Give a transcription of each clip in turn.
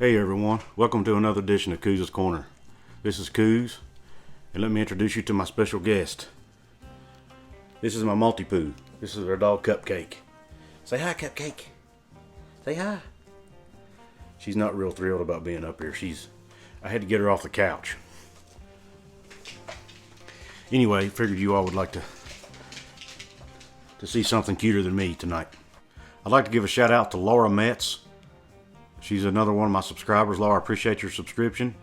Hey everyone, welcome to another edition of Cooz's Corner. This is Cooz, and let me introduce you to my special guest. This is my maltipoo. This is our dog Cupcake. Say hi, Cupcake. Say hi. She's not real thrilled about being up here. I had to get her off the couch. Anyway, figured you all would like to see something cuter than me tonight. I'd like to give a shout out to Laura Metz. She's another one of my subscribers. Laura, I appreciate your subscription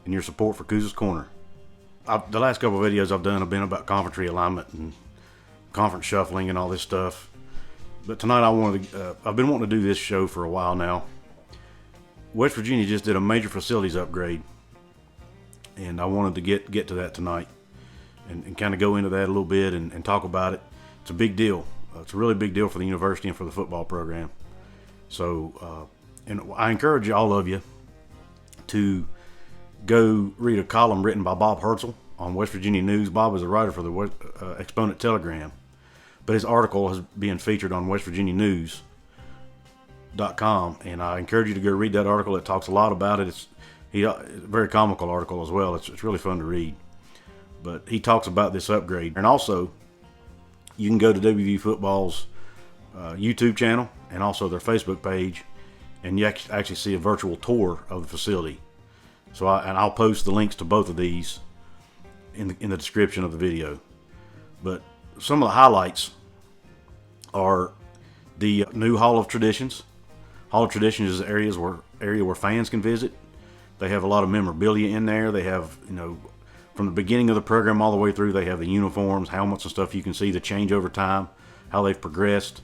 and your support for Cooz's Corner. The last couple of videos I've done have been about conference realignment and conference shuffling and all this stuff. But tonight I've been wanting to do this show for a while now. West Virginia just did a major facilities upgrade, and I wanted to get to that tonight and kind of go into that a little bit and talk about it. It's a big deal. It's a really big deal for the university and for the football program. So, and I encourage all of you to go read a column written by Bob Hertzel on West Virginia News. Bob is a writer for the Exponent Telegram, but his article is being featured on westvirginianews.com, and I encourage you to go read that article. It talks a lot about it. It's a very comical article as well. It's really fun to read. But he talks about this upgrade. And also, you can go to WVU Football's YouTube channel and also their Facebook page, and you actually see a virtual tour of the facility. So I'll post the links to both of these in the description of the video. But some of the highlights are the new Hall of Traditions. Hall of Traditions is area where fans can visit. They have a lot of memorabilia in there. They have, from the beginning of the program all the way through, they have the uniforms, helmets and stuff. You can see the change over time, how they've progressed.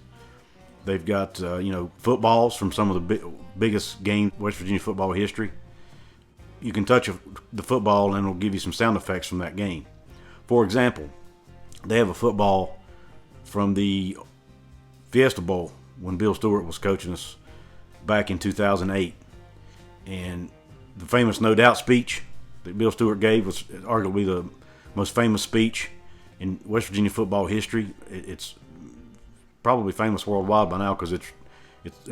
They've got, footballs from some of the biggest games in West Virginia football history. You can touch the football and it'll give you some sound effects from that game. For example, they have a football from the Fiesta Bowl when Bill Stewart was coaching us back in 2008. And the famous No Doubt speech that Bill Stewart gave was arguably the most famous speech in West Virginia football history. It's probably famous worldwide by now because it's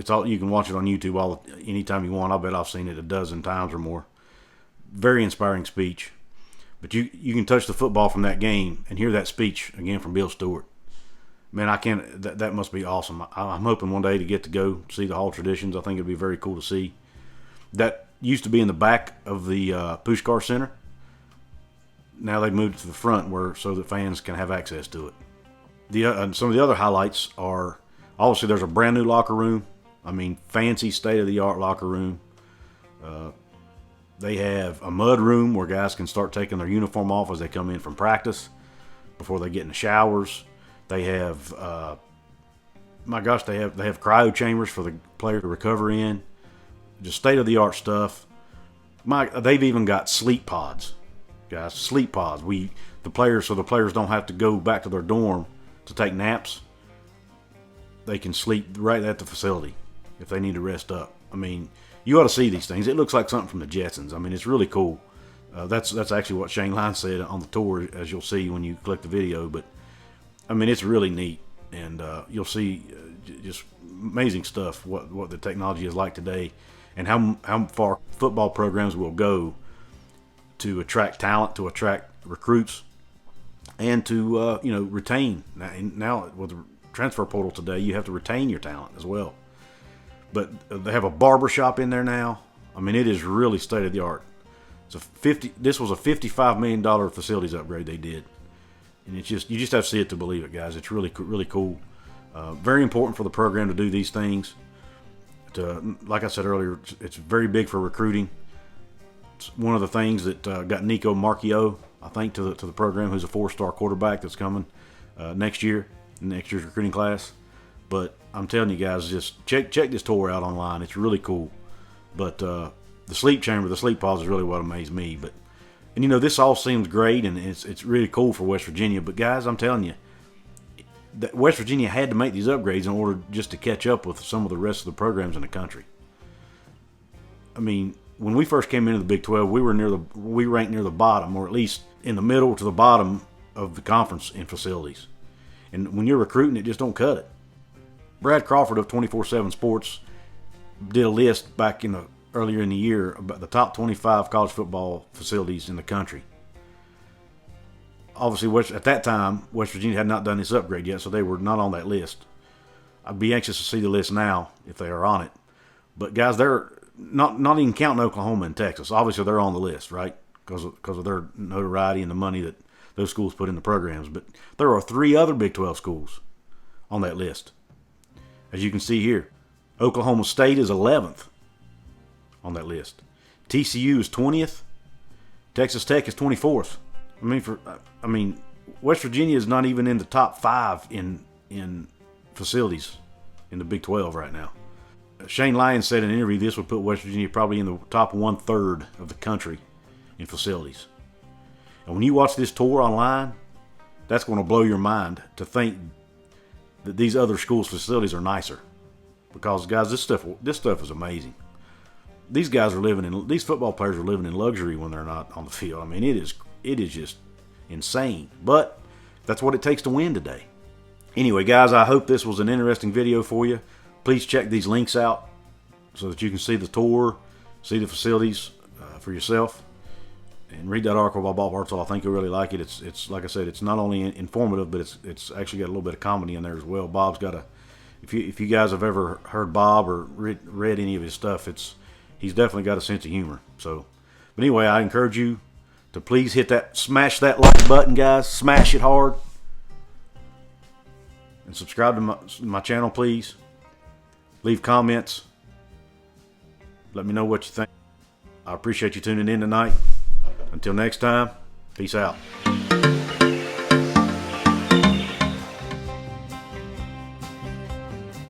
all, you can watch it on YouTube anytime you want. I bet I've seen it a dozen times or more. Very inspiring speech. But you can touch the football from that game and hear that speech again from Bill Stewart. Man, I can't. That must be awesome. I'm hoping one day to get to go see the Hall of Traditions. I think it'd be very cool to see. That used to be in the back of the Pushkar Center. Now they've moved it to the front so that fans can have access to it. Some of the other highlights are, obviously there's a brand new locker room. I mean, fancy state-of-the-art locker room. They have a mud room where guys can start taking their uniform off as they come in from practice before they get in the showers. They have, they have cryo chambers for the player to recover in. Just state-of-the-art stuff. They've even got sleep pods, guys. Sleep pods. The players don't have to go back to their dorm to take naps. They can sleep right at the facility if they need to rest up. I mean, you ought to see these things. It looks like something from the Jetsons. I mean, it's really cool. That's actually what Shane Line said on the tour, as you'll see when you click the video. But I mean, it's really neat, and you'll see just amazing stuff. What the technology is like today, and how far football programs will go to attract talent, to attract recruits, and to retain. Now with the transfer portal today, you have to retain your talent as well. But they have a barber shop in there now. I mean, it is really state of the art. This was a $55 million facilities upgrade they did, and you just have to see it to believe it, guys. It's really really cool. Very important for the program to do these things. Like I said earlier, it's very big for recruiting. It's one of the things that got Nico Marchio, I think, to the program, who's a 4-star quarterback that's coming next year's recruiting class. But I'm telling you guys, just check this tour out online. It's really cool. But the sleep chamber, the sleep pods is really what amazed me. And this all seems great, and it's really cool for West Virginia. But guys, I'm telling you, that West Virginia had to make these upgrades in order just to catch up with some of the rest of the programs in the country. I mean, when we first came into the Big 12, we ranked near the bottom, or at least in the middle to the bottom of the conference in facilities. And when you're recruiting, it just don't cut it. Brad Crawford of 24/7 Sports did a list back in the earlier in the year about the top 25 college football facilities in the country. Obviously, at that time, West Virginia had not done this upgrade yet, so they were not on that list. I'd be anxious to see the list now if they are on it. But guys, they're not even counting Oklahoma and Texas. Obviously, they're on the list, right? Because of their notoriety and the money that those schools put in the programs. But there are 3 other Big 12 schools on that list. As you can see here, Oklahoma State is 11th on that list. TCU is 20th. Texas Tech is 24th. I mean, West Virginia is not even in the top 5 in facilities in the Big 12 right now. Shane Lyons said in an interview this would put West Virginia probably in the top 1/3 of the country in facilities. And when you watch this tour online, that's going to blow your mind to think that these other schools' facilities are nicer. Because guys, this stuff is amazing. These football players are living in luxury when they're not on the field. I mean, it is just insane. But that's what it takes to win today. Anyway, guys, I hope this was an interesting video for you. Please check these links out so that you can see the tour, see the facilities for yourself, and read that article by Bob Hertzel. I think you'll really like it. It's like I said, it's not only informative, but it's actually got a little bit of comedy in there as well. Bob's got if you guys have ever heard Bob or read any of his stuff, he's definitely got a sense of humor. So, but anyway, I encourage you to please smash that like button, guys. Smash it hard. And subscribe to my channel, please. Leave comments. Let me know what you think. I appreciate you tuning in tonight. Until next time, peace out.